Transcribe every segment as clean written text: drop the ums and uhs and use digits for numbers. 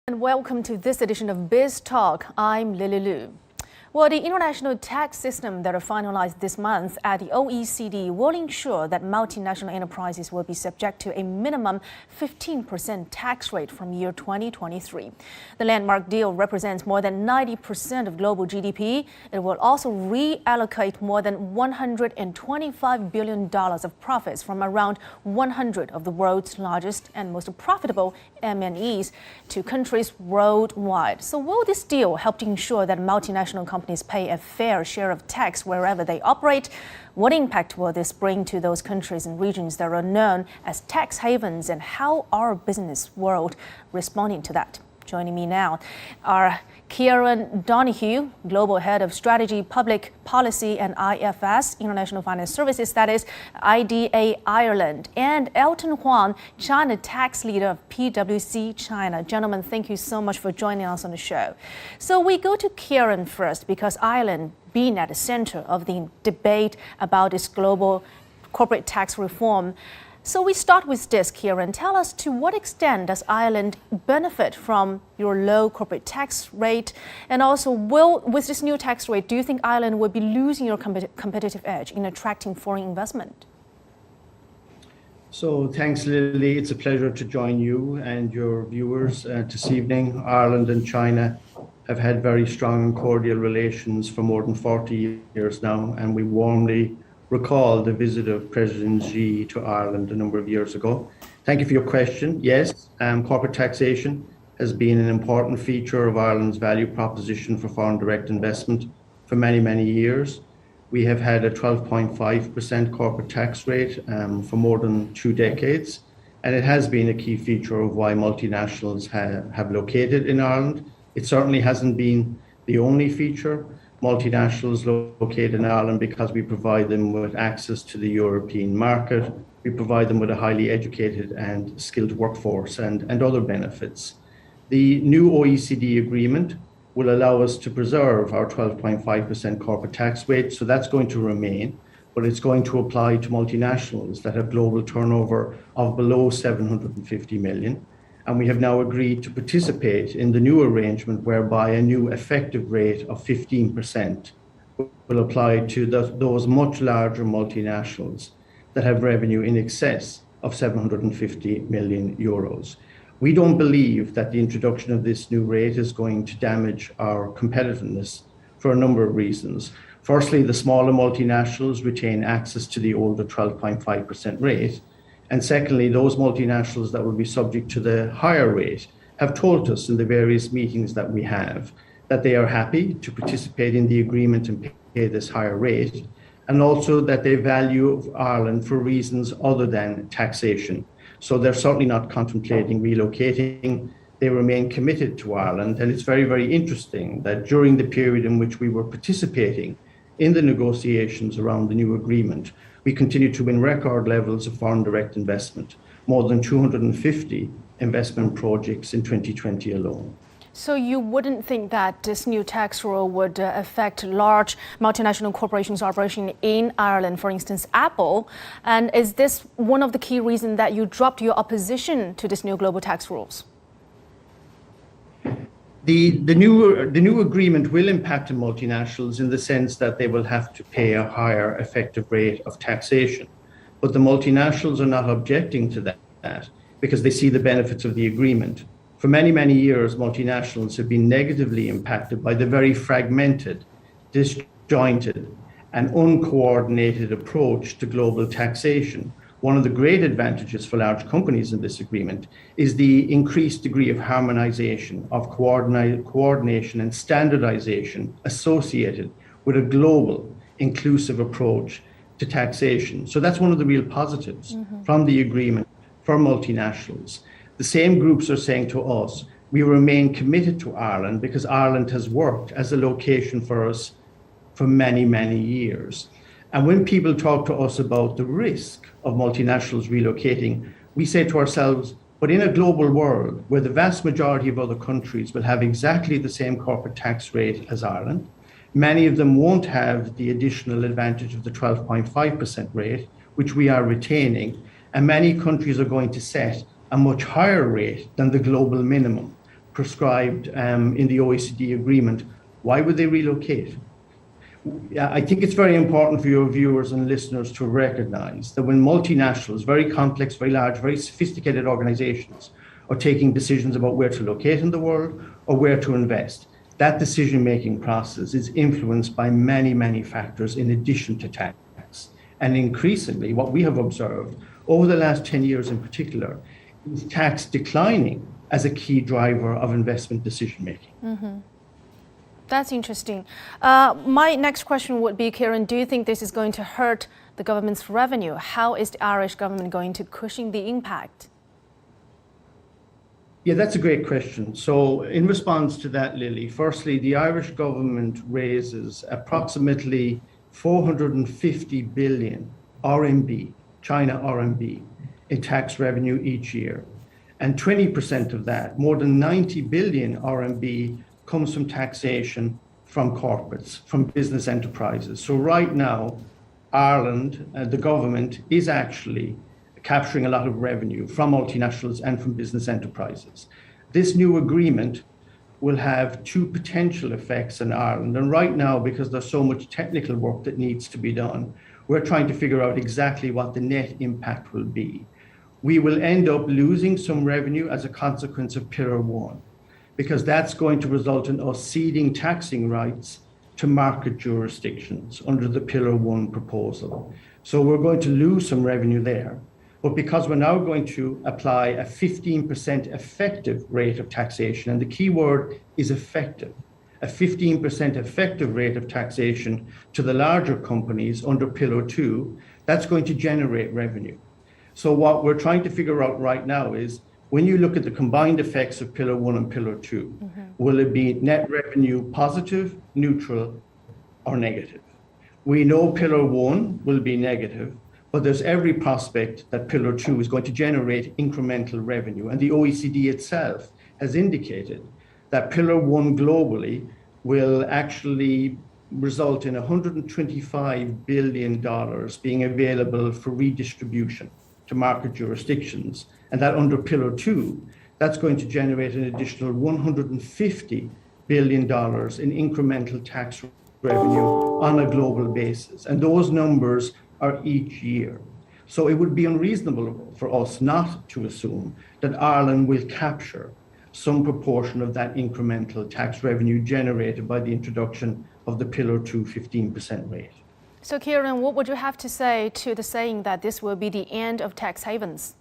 And welcome to this edition of Biz Talk. I'm Lily Lu. Well, the international tax system that are finalized this month at the OECD will ensure that multinational enterprises will be subject to a minimum 15% tax rate from year 2023. The landmark deal represents more than 90% of global GDP. It will also reallocate more than $125 billion of profits from around 100 of the world's largest and most profitable MNEs to countries worldwide. So will this deal help to ensure that multinational companies pay a fair share of tax wherever they operate? What impact will this bring to those countries and regions that are known as tax havens, and how are business world responding to that? Joining me now are Kieran Donoghue, Global Head of Strategy, Public Policy and IFS, International Finance Services, that is IDA Ireland, and Elton Huang, China Tax Leader of PwC China. Gentlemen, thank you so much for joining us on the show. So we go to Kieran first because Ireland being at the center of the debate about this global corporate tax reform. So we start with this, Kieran. Tell us, to what extent does Ireland benefit from your low corporate tax rate? And also, with this new tax rate, do you think Ireland will be losing your competitive edge in attracting foreign investment? So thanks, Lily. It's a pleasure to join you and your viewers this evening. Ireland and China have had very strong and cordial relations for more than 40 years now, and we warmly recall the visit of President Xi to Ireland a number of years ago. Thank you for your question. Yes, corporate taxation has been an important feature of Ireland's value proposition for foreign direct investment for many, many years. We have had a 12.5% corporate tax rate for more than 2 decades, and it has been a key feature of why multinationals have located in Ireland. It certainly hasn't been the only feature. Multinationals located in Ireland because we provide them with access to the European market. We provide them with a highly educated and skilled workforce and other benefits. The new OECD agreement will allow us to preserve our 12.5% corporate tax rate, so that's going to remain, but it's going to apply to multinationals that have global turnover of below 750 million. And we have now agreed to participate in the new arrangement whereby a new effective rate of 15% will apply to those much larger multinationals that have revenue in excess of 750 million euros. We don't believe that the introduction of this new rate is going to damage our competitiveness for a number of reasons. Firstly, the smaller multinationals retain access to the older 12.5% rate. And secondly, those multinationals that will be subject to the higher rate have told us in the various meetings that we have that they are happy to participate in the agreement and pay this higher rate, and also that they value Ireland for reasons other than taxation. So they're certainly not contemplating relocating. They remain committed to Ireland. And it's very, very interesting that during the period in which we were participating in the negotiations around the new agreement, we continue to win record levels of foreign direct investment, more than 250 investment projects in 2020 alone. So you wouldn't think that this new tax rule would affect large multinational corporations operating in Ireland, for instance, Apple? And is this one of the key reasons that you dropped your opposition to this new global tax rules? The new agreement will impact on multinationals in the sense that they will have to pay a higher effective rate of taxation. But the multinationals are not objecting to that because they see the benefits of the agreement. For many, many years, multinationals have been negatively impacted by the very fragmented, disjointed, and uncoordinated approach to global taxation. One of the great advantages for large companies in this agreement is the increased degree of harmonization, of coordination and standardization associated with a global, inclusive approach to taxation. So that's one of the real positives from the agreement for multinationals. The same groups are saying to us, we remain committed to Ireland because Ireland has worked as a location for us for many, many years. And when people talk to us about the risk of multinationals relocating, we say to ourselves, but in a global world where the vast majority of other countries will have exactly the same corporate tax rate as Ireland, many of them won't have the additional advantage of the 12.5% rate, which we are retaining, and many countries are going to set a much higher rate than the global minimum. prescribed in the OECD agreement, why would they relocate? I think it's very important for your viewers and listeners to recognize that when multinationals, very complex, very large, very sophisticated organizations, are taking decisions about where to locate in the world or where to invest, that decision-making process is influenced by many, many factors in addition to tax. And increasingly, what we have observed over the last 10 years in particular, is tax declining as a key driver of investment decision-making. Mm-hmm. That's interesting. My next question would be, Kieran, do you think this is going to hurt the government's revenue? How is the Irish government going to cushion the impact? Yeah, that's a great question. So in response to that, Lily, firstly, the Irish government raises approximately 450 billion RMB, China RMB, in tax revenue each year. And 20% of that, more than 90 billion RMB, comes from taxation from corporates, from business enterprises. So right now, Ireland, the government, is actually capturing a lot of revenue from multinationals and from business enterprises. This new agreement will have two potential effects in Ireland. And right now, because there's so much technical work that needs to be done, we're trying to figure out exactly what the net impact will be. We will end up losing some revenue as a consequence of Pillar 1, because that's going to result in us ceding taxing rights to market jurisdictions under the Pillar 1 proposal. So we're going to lose some revenue there. But because we're now going to apply a 15% effective rate of taxation, and the key word is effective, a 15% effective rate of taxation to the larger companies under Pillar 2, that's going to generate revenue. So what we're trying to figure out right now is, when you look at the combined effects of Pillar 1 and Pillar 2, will it be net revenue positive, neutral, or negative? We know Pillar 1 will be negative, but there's every prospect that Pillar 2 is going to generate incremental revenue. And the OECD itself has indicated that Pillar 1 globally will actually result in $125 billion being available for redistribution to market jurisdictions. And that under Pillar 2, that's going to generate an additional $150 billion in incremental tax revenue on a global basis. And those numbers are each year. So it would be unreasonable for us not to assume that Ireland will capture some proportion of that incremental tax revenue generated by the introduction of the Pillar 2 15% rate. So Kieran, what would you have to say to the saying that this will be the end of tax havens?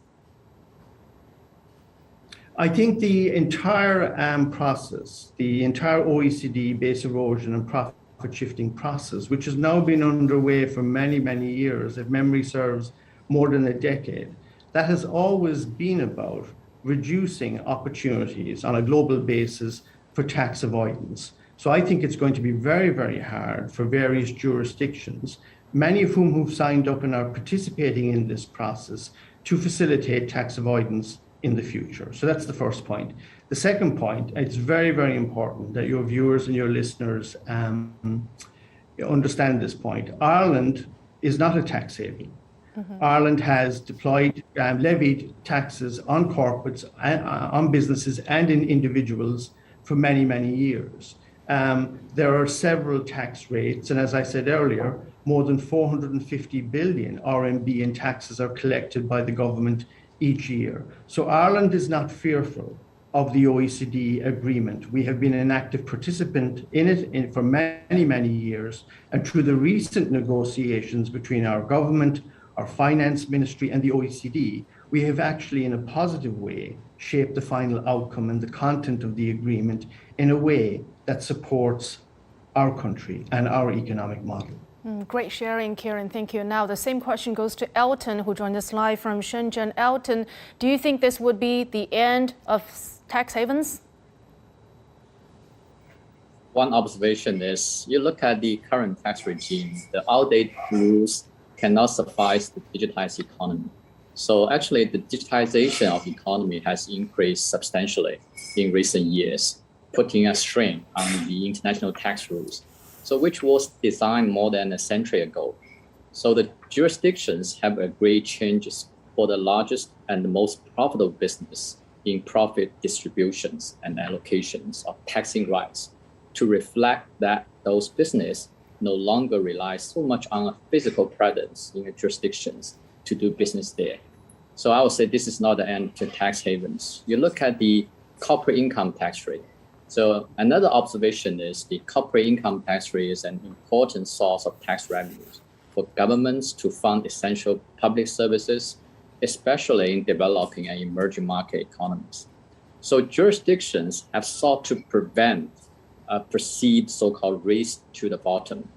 I think the entire process, the entire OECD base erosion and profit shifting process, which has now been underway for many, many years, if memory serves, more than a decade, that has always been about reducing opportunities on a global basis for tax avoidance. So I think it's going to be very, very hard for various jurisdictions, many of whom who've signed up and are participating in this process, to facilitate tax avoidance in the future. So that's the first point. The second point, it's very, very important that your viewers and your listeners understand this point. Ireland is not a tax haven. Ireland has levied taxes on corporates, on businesses and in individuals for many, many years. There are several tax rates, and as I said earlier, more than 450 billion RMB in taxes are collected by the government each year. So Ireland is not fearful of the OECD agreement. We have been an active participant in it for many, many years. And through the recent negotiations between our government, our finance ministry, and the OECD, we have actually, in a positive way, shaped the final outcome and the content of the agreement in a way that supports our country and our economic model. Great sharing, Kieran. Thank you. Now, the same question goes to Elton, who joined us live from Shenzhen. Elton, do you think this would be the end of tax havens? One observation is, you look at the current tax regime, the outdated rules cannot suffice the digitized economy. So actually, the digitization of the economy has increased substantially in recent years, putting a strain on the international tax rules, so which was designed more than a century ago. So the jurisdictions have agreed changes for the largest and the most profitable business in profit distributions and allocations of taxing rights to reflect that those businesses no longer rely so much on a physical presence in the jurisdictions to do business there. So I would say this is not the end to tax havens. You look at the corporate income tax rate. So another observation is the corporate income tax rate is an important source of tax revenues for governments to fund essential public services, especially in developing and emerging market economies. So jurisdictions have sought to prevent a perceived so-called race to the bottom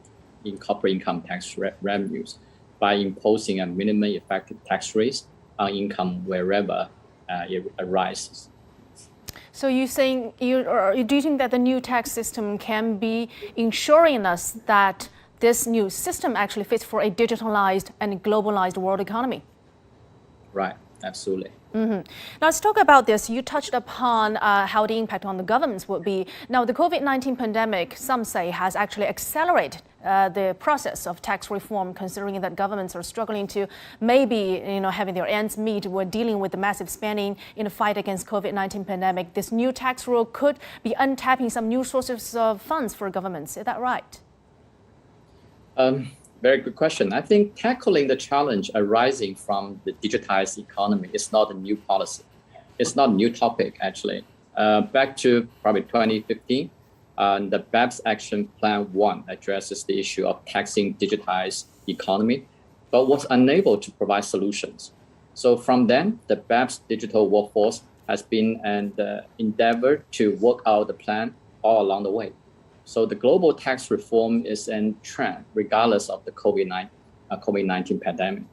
in corporate income tax revenues by imposing a minimum effective tax rate on income wherever it arises. So do you think that the new tax system can be ensuring us that this new system actually fits for a digitalized and globalized world economy? Right, absolutely. Now let's talk about this. You touched upon how the impact on the governments would be. Now the COVID-19 pandemic, some say, has actually accelerated the process of tax reform, considering that governments are struggling to maybe having their ends meet. We're dealing with the massive spending in the fight against COVID-19 pandemic. This new tax rule could be untapping some new sources of funds for governments. Is that right? Very good question. I think tackling the challenge arising from the digitized economy is not a new policy. It's not a new topic, actually. Back to probably 2015, the BEPS Action Plan 1 addresses the issue of taxing digitized economy, but was unable to provide solutions. So from then, the BEPS digital workforce has been an endeavor to work out the plan all along the way. So the global tax reform is a trend regardless of the COVID-19 pandemic.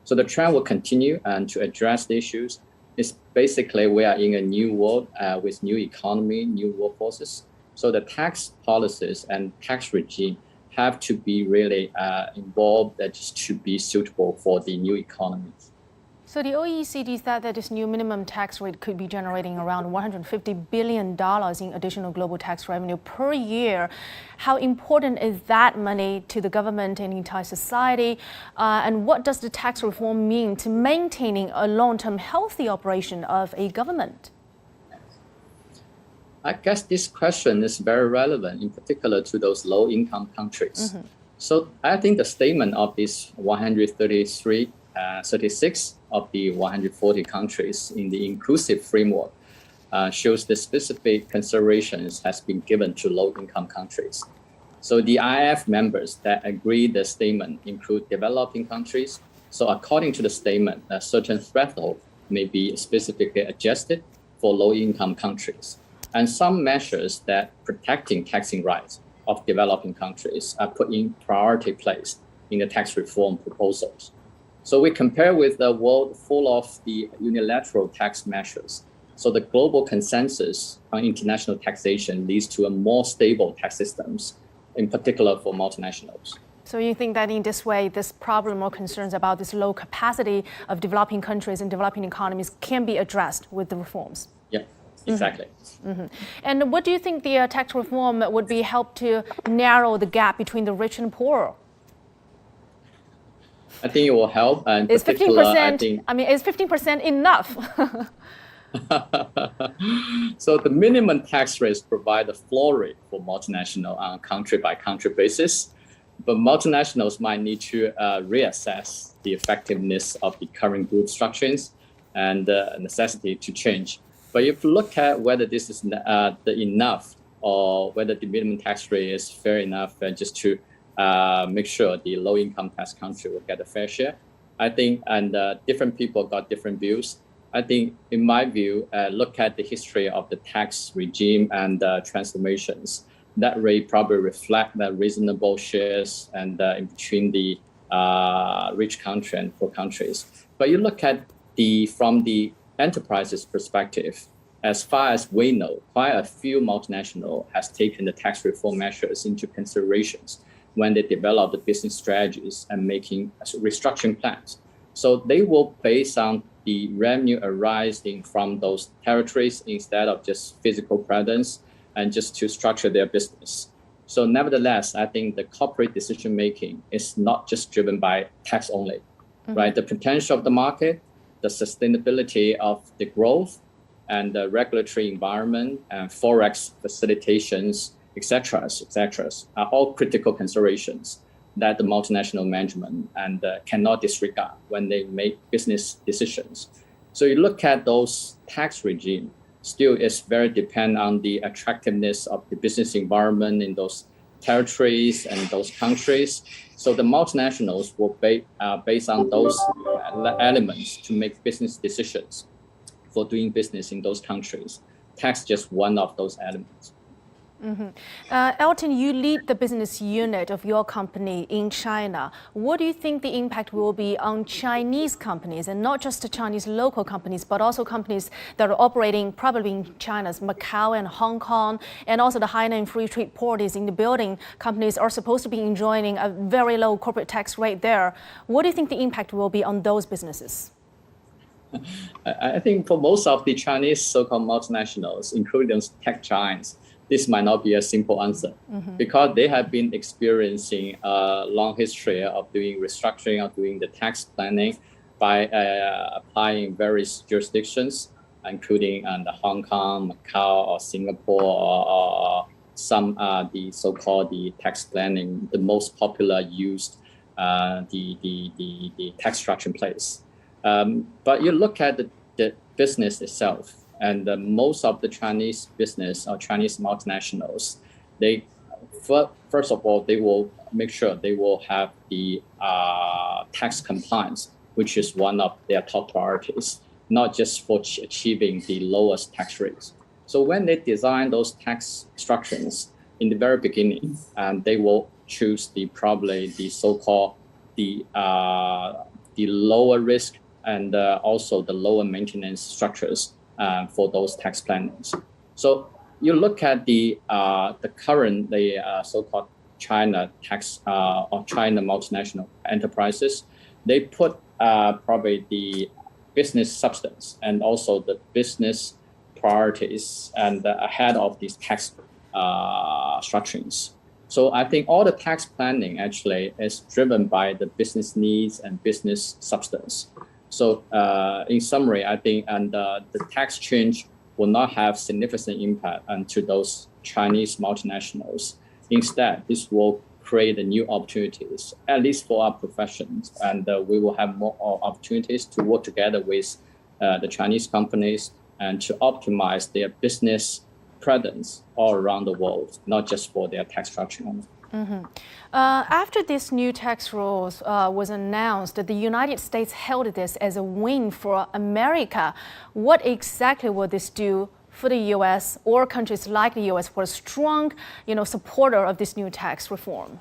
So the trend will continue and to address the issues. It's basically we are in a new world with new economy, new workforces. So the tax policies and tax regime have to be really involved just to be suitable for the new economy. So the OECD said that this new minimum tax rate could be generating around $150 billion in additional global tax revenue per year. How important is that money to the government and entire society? And what does the tax reform mean to maintaining a long-term healthy operation of a government? I guess this question is very relevant, in particular to those low-income countries. So I think the statement of these 36 of the 140 countries in the inclusive framework shows the specific considerations has been given to low-income countries. So the IF members that agree the statement include developing countries. So according to the statement, a certain threshold may be specifically adjusted for low-income countries. And some measures that protecting taxing rights of developing countries are put in priority place in the tax reform proposals. So we compare with a world full of the unilateral tax measures. So the global consensus on international taxation leads to a more stable tax systems, in particular for multinationals. So you think that in this way, this problem or concerns about this low capacity of developing countries and developing economies can be addressed with the reforms? Yeah, exactly. And what do you think the tax reform would be help to narrow the gap between the rich and poor? I think it will help. And is 15%? Is 15% enough? So the minimum tax rates provide a floor rate for multinational on a country-by-country basis, but multinationals might need to reassess the effectiveness of the current group structures and the necessity to change. But if you look at whether this is enough or whether the minimum tax rate is fair enough just to make sure the low-income tax country will get a fair share, I think, and different people got different views. I think, in my view, look at the history of the tax regime and transformations. That rate probably reflect that reasonable shares and in between the rich country and poor countries. But you look at from the enterprise's perspective, as far as we know, quite a few multinationals has taken the tax reform measures into considerations when they develop the business strategies and making restructuring plans. So they will base on the revenue arising from those territories instead of just physical presence and just to structure their business. So nevertheless, I think the corporate decision-making is not just driven by tax only, right? The potential of the market, the sustainability of the growth, and the regulatory environment and forex facilitations, etc., are all critical considerations that the multinational management and cannot disregard when they make business decisions. So you look at those tax regime, still is very dependent on the attractiveness of the business environment in those territories and those countries. So the multinationals will based on those elements to make business decisions for doing business in those countries. Tax is just one of those elements. Elton, you lead the business unit of your company in China. What do you think the impact will be on Chinese companies, and not just the Chinese local companies, but also companies that are operating probably in China's Macau and Hong Kong, and also the Hainan Free Trade Port is in the building. Companies are supposed to be enjoying a very low corporate tax rate there. What do you think the impact will be on those businesses? I think for most of the Chinese so-called multinationals, including those tech giants, this might not be a simple answer because they have been experiencing a long history of doing restructuring, of doing the tax planning by applying various jurisdictions, including the Hong Kong, Macau, or Singapore, or some the so-called the tax planning, the most popular used the tax structure in place. But you look at the business itself, and most of the Chinese business or Chinese multinationals, they first of all, they will make sure they will have the tax compliance, which is one of their top priorities, not just for achieving the lowest tax rates. So when they design those tax structures in the very beginning, they will choose probably the so-called the lower risk and also the lower maintenance structures for those tax plannings. So you look at the current so-called China tax or China multinational enterprises, they put probably the business substance and also the business priorities and ahead of these tax structurings. So I think all the tax planning actually is driven by the business needs and business substance. So in summary, I think the tax change will not have significant impact to those Chinese multinationals. Instead, this will create new opportunities, at least for our professions, and we will have more opportunities to work together with the Chinese companies and to optimize their business presence all around the world, not just for their tax structure. After this new tax rules was announced, the United States hailed this as a win for America. What exactly will this do for the U.S. or countries like the U.S. who are strong, supporter of this new tax reform?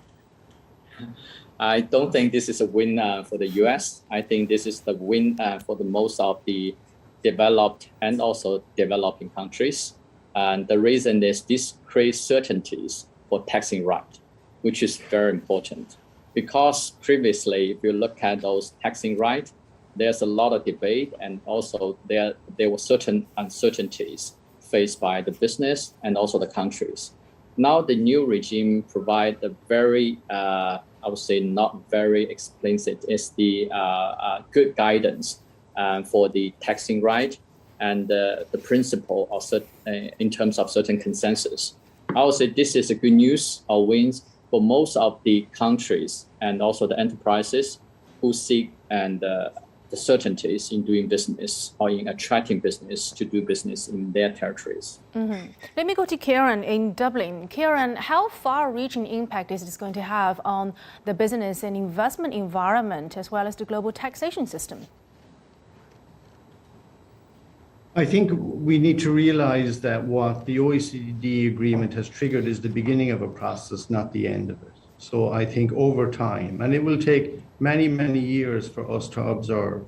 I don't think this is a win for the U.S. I think this is the win for the most of the developed and also developing countries. And the reason is this creates certainties for taxing right, which is very important. Because previously, if you look at those taxing right, there's a lot of debate, and also there were certain uncertainties faced by the business and also the countries. Now the new regime provides a very, I would say not very explicit, it's the good guidance for the taxing right and the principle of in terms of certain consensus. I would say this is a good news or wins for most of the countries and also the enterprises who seek the certainties in doing business or in attracting business to do business in their territories. Let me go to Kieran in Dublin. Kieran, how far-reaching impact is this going to have on the business and investment environment as well as the global taxation system? I think we need to realize that what the OECD agreement has triggered is the beginning of a process, not the end of it. So I think over time, and it will take many, many years for us to observe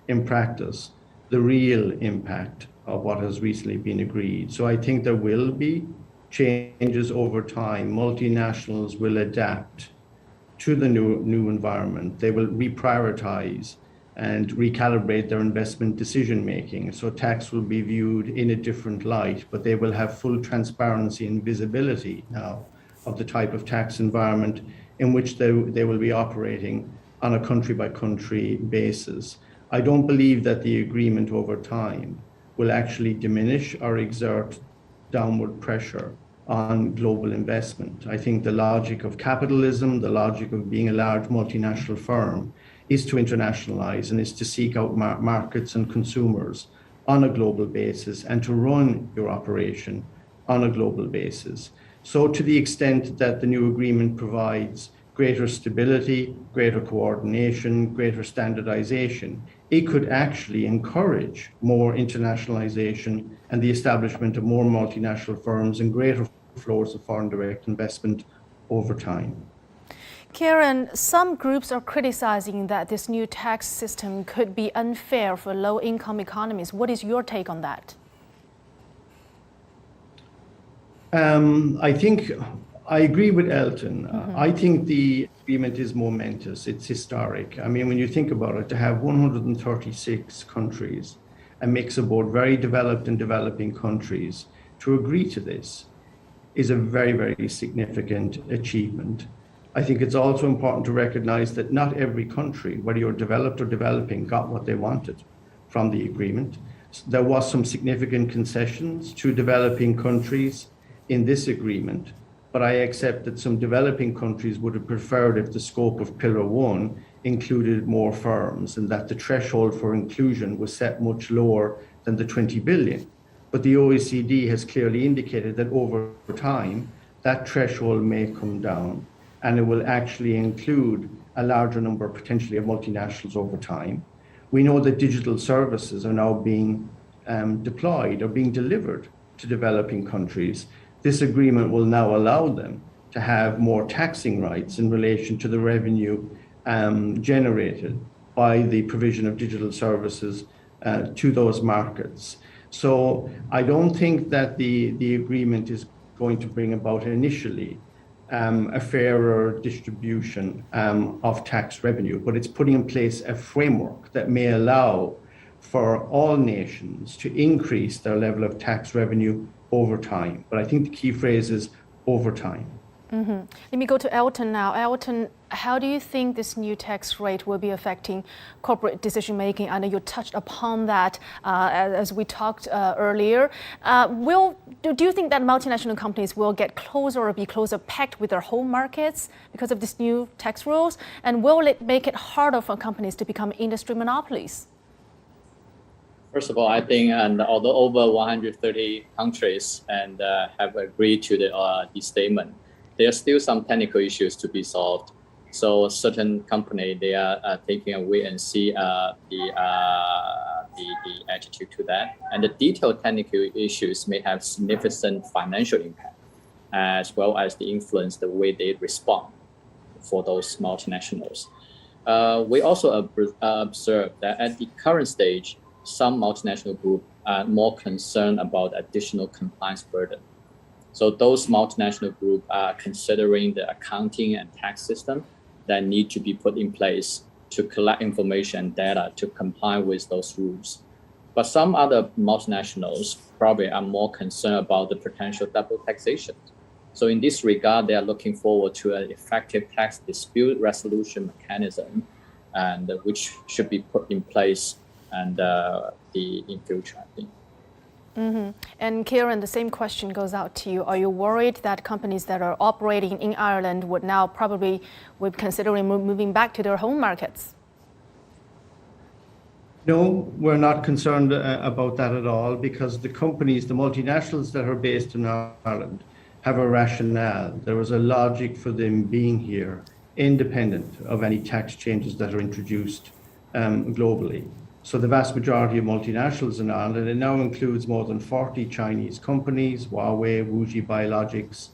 in practice the real impact of what has recently been agreed. So I think there will be changes over time. Multinationals will adapt to the new environment. They will reprioritize and recalibrate their investment decision making. So tax will be viewed in a different light, but they will have full transparency and visibility now of the type of tax environment in which they will be operating on a country by country basis. I don't believe that the agreement over time will actually diminish or exert downward pressure on global investment. I think the logic of capitalism, the logic of being a large multinational firm, is to internationalize and is to seek out markets and consumers on a global basis and to run your operation on a global basis. So to the extent that the new agreement provides greater stability, greater coordination, greater standardization, it could actually encourage more internationalization and the establishment of more multinational firms and greater flows of foreign direct investment over time. Kieran, some groups are criticizing that this new tax system could be unfair for low-income economies. What is your take on that? I think I agree with Elton. I think the agreement is momentous. It's historic. I mean, when you think about it, to have 136 countries, a mix of both very developed and developing countries, to agree to this is a very, very significant achievement. I think it's also important to recognize that not every country, whether you're developed or developing, got what they wanted from the agreement. There was some significant concessions to developing countries in this agreement, but I accept that some developing countries would have preferred if the scope of Pillar 1 included more firms and that the threshold for inclusion was set much lower than the 20 billion. But the OECD has clearly indicated that over time, that threshold may come down and it will actually include a larger number potentially of multinationals over time. We know that digital services are now being deployed or being delivered to developing countries. This agreement will now allow them to have more taxing rights in relation to the revenue generated by the provision of digital services to those markets. So I don't think that the agreement is going to bring about initially a fairer distribution of tax revenue, but it's putting in place a framework that may allow for all nations to increase their level of tax revenue over time. But I think the key phrase is over time. Let me go to Elton now. Elton, how do you think this new tax rate will be affecting corporate decision making? I know you touched upon that as we talked earlier. Do you think that multinational companies will get closer or be closer packed with their home markets because of this new tax rules? And will it make it harder for companies to become industry monopolies? First of all, I think, and although over 130 countries and have agreed to the statement, there are still some technical issues to be solved. So certain company, they are taking a wait and see the attitude to that. And the detailed technical issues may have significant financial impact, as well as the influence the way they respond for those multinationals. We also observe that at the current stage, some multinational groups are more concerned about additional compliance burden. So those multinational groups are considering the accounting and tax system that need to be put in place to collect information and data to comply with those rules. But some other multinationals probably are more concerned about the potential double taxation. So in this regard, they are looking forward to an effective tax dispute resolution mechanism, and which should be put in place and in future, I think. And Kieran, the same question goes out to you. Are you worried that companies that are operating in Ireland would now probably be considering moving back to their home markets? No, we're not concerned about that at all, because the companies, the multinationals that are based in Ireland have a rationale. There is a logic for them being here, independent of any tax changes that are introduced globally. So the vast majority of multinationals in Ireland, and it now includes more than 40 Chinese companies, Huawei, Wuxi Biologics,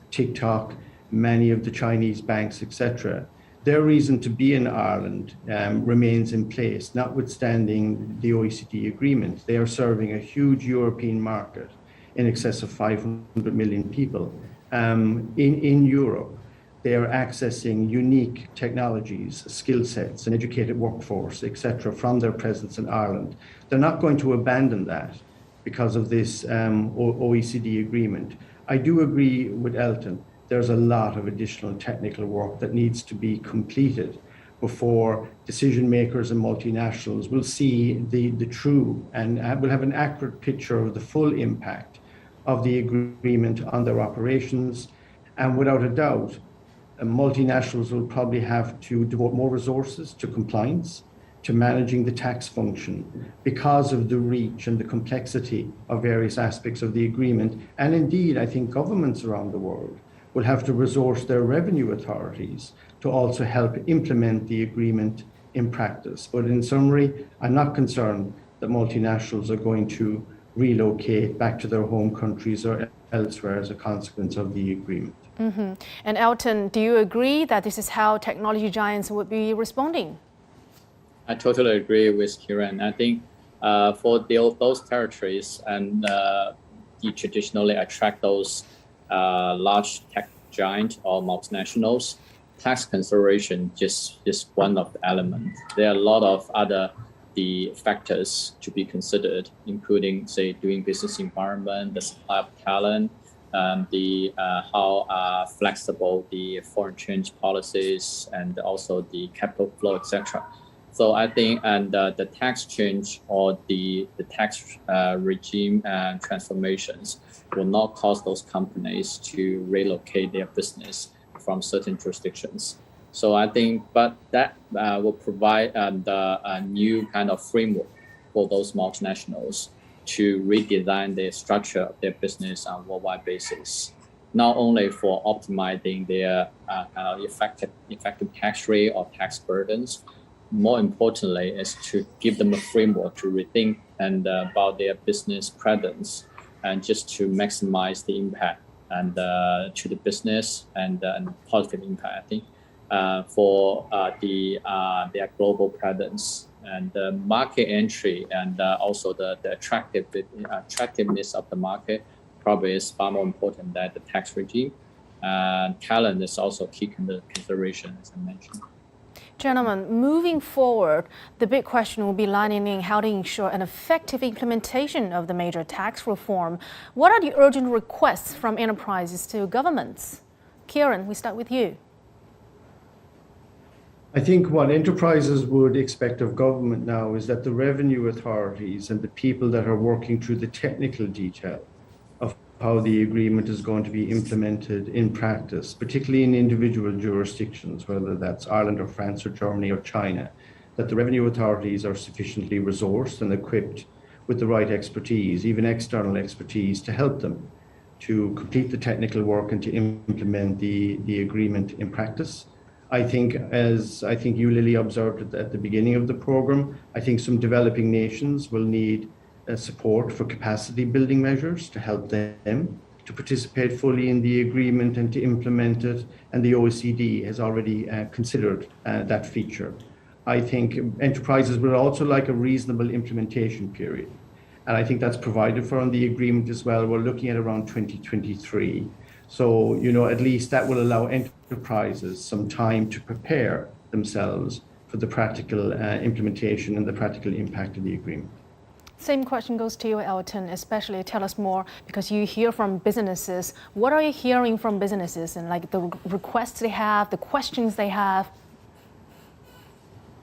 TikTok, many of the Chinese banks, etc. Their reason to be in Ireland remains in place, notwithstanding the OECD agreement. They are serving a huge European market in excess of 500 million people in Europe. They are accessing unique technologies, skill sets, an educated workforce, etc., from their presence in Ireland. They're not going to abandon that because of this OECD agreement. I do agree with Elton. There's a lot of additional technical work that needs to be completed. before decision makers and multinationals will see the true and will have an accurate picture of the full impact of the agreement on their operations. And without a doubt, multinationals will probably have to devote more resources to compliance, to managing the tax function, because of the reach and the complexity of various aspects of the agreement. And indeed, I think governments around the world will have to resource their revenue authorities to also help implement the agreement in practice. But in summary, I'm not concerned that multinationals are going to relocate back to their home countries or elsewhere as a consequence of the agreement. Mm-hmm. And Elton, do you agree that this is how technology giants would be responding? I totally agree with Kieran. I think for those territories and you traditionally attract those large tech giants or multinationals, tax consideration just one of the elements. There are a lot of other factors to be considered, including, say, doing business environment, the supply of talent, how flexible the foreign exchange policies, and also the capital flow, etc. So I think, and the tax change or the tax regime and transformations will not cause those companies to relocate their business from certain jurisdictions. So I think, but that will provide a new kind of framework for those multinationals to redesign the structure of their business on a worldwide basis, not only for optimizing their kind of effective tax rate or tax burdens. More importantly, is to give them a framework to rethink and about their business presence, and just to maximize the impact and to the business and positive impact. I think for their global presence and the market entry, and also the attractiveness of the market probably is far more important than the tax regime. Talent is also key consideration, as I mentioned. Gentlemen, moving forward, the big question will be lining in how to ensure an effective implementation of the major tax reform. What are the urgent requests from enterprises to governments? Kieran, we start with you. I think what enterprises would expect of government now is that the revenue authorities and the people that are working through the technical detail of how the agreement is going to be implemented in practice, particularly in individual jurisdictions, whether that's Ireland or France or Germany or China, that the revenue authorities are sufficiently resourced and equipped with the right expertise, even external expertise, to help them to complete the technical work and to implement the agreement in practice. I think, as I think you, Lily, observed at the beginning of the program, I think some developing nations will need support for capacity building measures to help them to participate fully in the agreement and to implement it. And the OECD has already considered that feature. I think enterprises would also like a reasonable implementation period. And I think that's provided for in the agreement as well. We're looking at around 2023. So, at least that will allow enterprises some time to prepare themselves for the practical implementation and the practical impact of the agreement. Same question goes to you, Elton, especially tell us more, because you hear from businesses. What are you hearing from businesses and like the requests they have, the questions they have?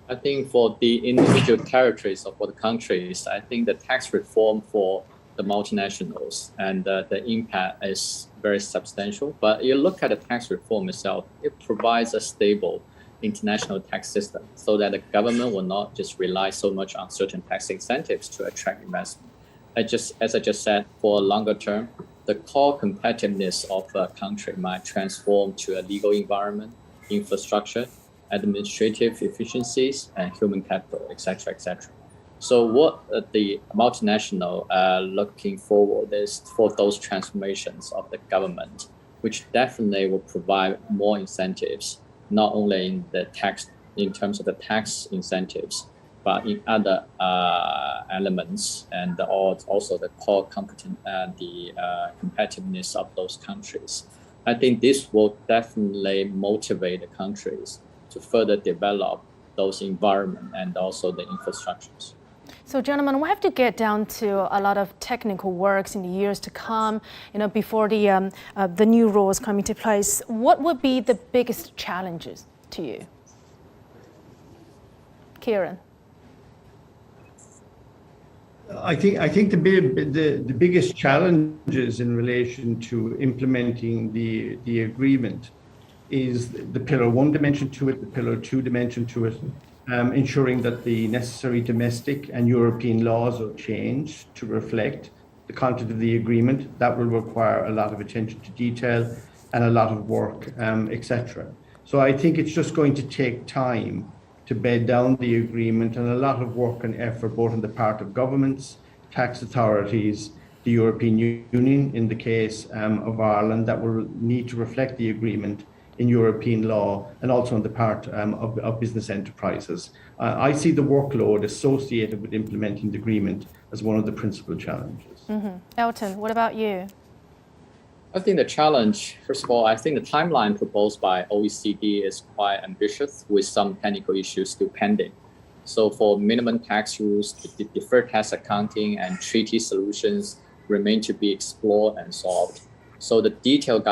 I think for the individual territories or for the countries, I think the tax reform for the multinationals and the impact is very substantial. But you look at the tax reform itself, it provides a stable international tax system so that the government will not just rely so much on certain tax incentives to attract investment. As I just said, for a longer term, the core competitiveness of a country might transform to a legal environment, infrastructure, administrative efficiencies, and human capital, etc., etc. So what the multinational looking forward is for those transformations of the government, which definitely will provide more incentives, not only in terms of the tax incentives, but in other elements, and also the core competitiveness of those countries. I think this will definitely motivate the countries to further develop those environment and also the infrastructures. So, gentlemen, we have to get down to a lot of technical works in the years to come, before the new rules come into place. What would be the biggest challenges to you? Kieran? I think the biggest challenges in relation to implementing the agreement is the Pillar 1 dimension to it, the Pillar 2 dimension to it, ensuring that the necessary domestic and European laws are changed to reflect the content of the agreement. That will require a lot of attention to detail and a lot of work, etc. So I think it's just going to take time to bed down the agreement, and a lot of work and effort both on the part of governments, tax authorities, the European Union in the case of Ireland, that will need to reflect the agreement in European law, and also on the part of business enterprises. I see the workload associated with implementing the agreement as one of the principal challenges. Elton, what about you? I think the challenge, first of all, I think the timeline proposed by OECD is quite ambitious with some technical issues still pending. So for minimum tax rules, the deferred tax accounting and treaty solutions remain to be explored and solved. So the detailed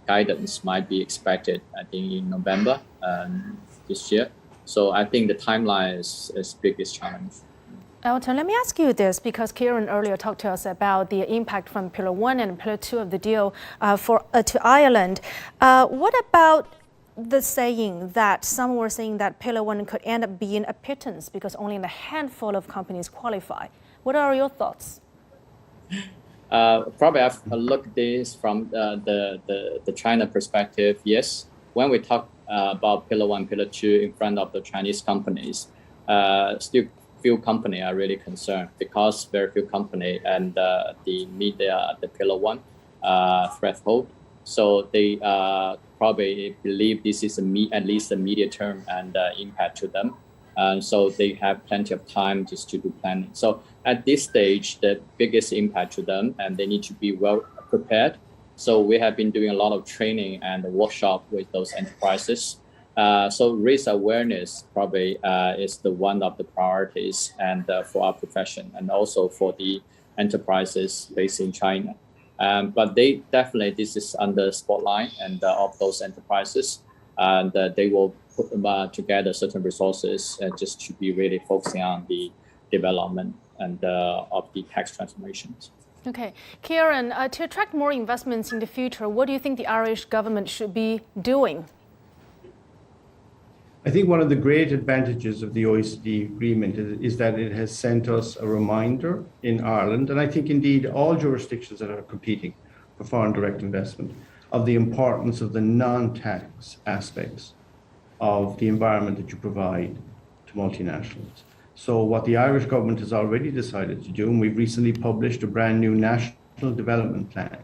guidance might be expected, I think, in November this year. So I think the timeline is biggest challenge. Elton, let me ask you this, because Kieran earlier talked to us about the impact from Pillar 1 and Pillar 2 of the deal to Ireland. What about the saying that some were saying that Pillar 1 could end up being a pittance because only a handful of companies qualify? What are your thoughts? Probably I've looked at this from the China perspective. Yes, when we talk about Pillar 1, Pillar 2 in front of the Chinese companies, still few companies are really concerned because very few companies and meet the Pillar 1 threshold. So they probably believe this is at least a medium term and impact to them. So they have plenty of time just to do planning. So at this stage, the biggest impact to them, and they need to be well prepared. So we have been doing a lot of training and workshop with those enterprises. So risk awareness probably is one of the priorities and for our profession and also for the enterprises based in China. But they definitely, this is under spotlight and of those enterprises, and they will put them together certain resources just to be really focusing on the development and of the tax transformations. Okay, Kieran, to attract more investments in the future, what do you think the Irish government should be doing? I think one of the great advantages of the OECD agreement is that it has sent us a reminder in Ireland, and I think indeed all jurisdictions that are competing for foreign direct investment, of the importance of the non-tax aspects of the environment that you provide to multinationals. So what the Irish government has already decided to do, and we've recently published a brand new national development plan,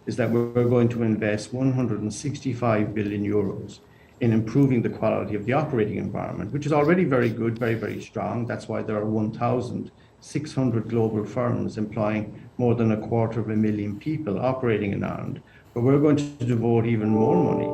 is that we're going to invest 165 billion euros in improving the quality of the operating environment, which is already very good, very, very strong. That's why there are 1,600 global firms employing more than 250,000 people operating in Ireland. But we're going to devote even more money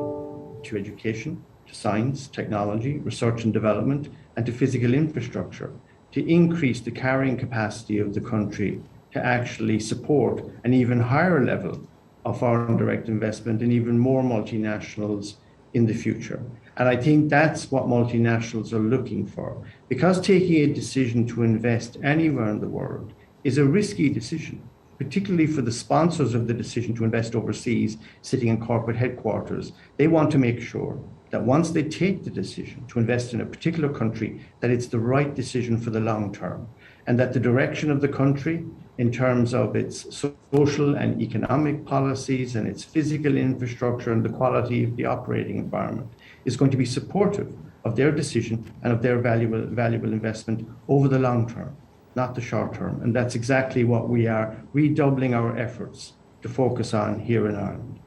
to education, to science, technology, research and development, and to physical infrastructure to increase the carrying capacity of the country to actually support an even higher level of foreign direct investment and even more multinationals in the future. And I think that's what multinationals are looking for, because taking a decision to invest anywhere in the world is a risky decision, particularly for the sponsors of the decision to invest overseas sitting in corporate headquarters. They want to make sure that once they take the decision to invest in a particular country, that it's the right decision for the long term, and that the direction of the country in terms of its social and economic policies and its physical infrastructure and the quality of the operating environment is going to be supportive of their decision and of their valuable investment over the long term, not the short term. And that's exactly what we are redoubling our efforts to focus on here in Ireland.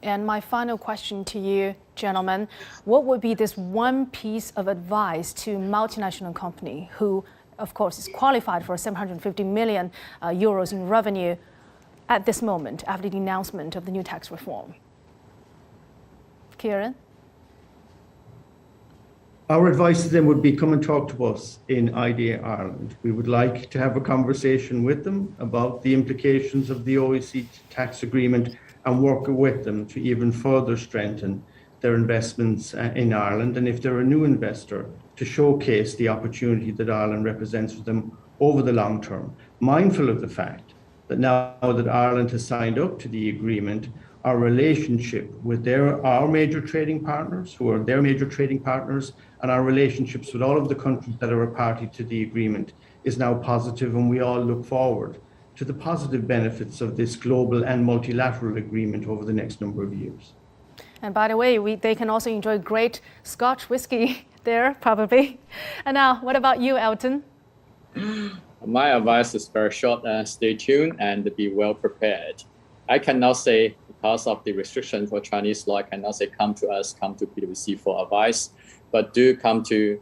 And my final question to you, gentlemen, what would be this one piece of advice to multinational company who, of course, is qualified for 750 million euros in revenue at this moment after the announcement of the new tax reform? Kieran? Our advice to them would be, come and talk to us in IDA Ireland. We would like to have a conversation with them about the implications of the OECD tax agreement and work with them to even further strengthen their investments in Ireland. And if they're a new investor, to showcase the opportunity that Ireland represents for them over the long term, mindful of the fact that now that Ireland has signed up to the agreement, our relationship with our major trading partners, who are their major trading partners, and our relationships with all of the countries that are a party to the agreement is now positive, and we all look forward to the positive benefits of this global and multilateral agreement over the next number of years. And by the way, they can also enjoy great Scotch whiskey there, probably. And now, what about you, Elton? My advice is very short. Stay tuned and be well prepared. I cannot say, because of the restriction for Chinese law, I cannot say come to us, come to PwC for advice, but do come to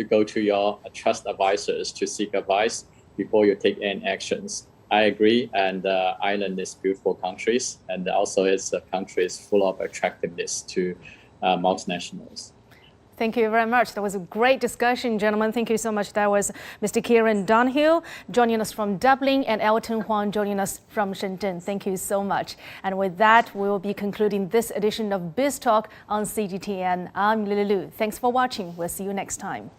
go to your trust advisors to seek advice before you take any actions. I agree, and Ireland is beautiful countries, and also it's a country is full of attractiveness to multinationals. Thank you very much. That was a great discussion, gentlemen. Thank you so much. That was Mr. Kieran Donoghue joining us from Dublin and Elton Huang joining us from Shenzhen. Thank you so much. And with that, we will be concluding this edition of Biz Talk on CGTN. I'm Lily Lu. Thanks for watching. We'll see you next time.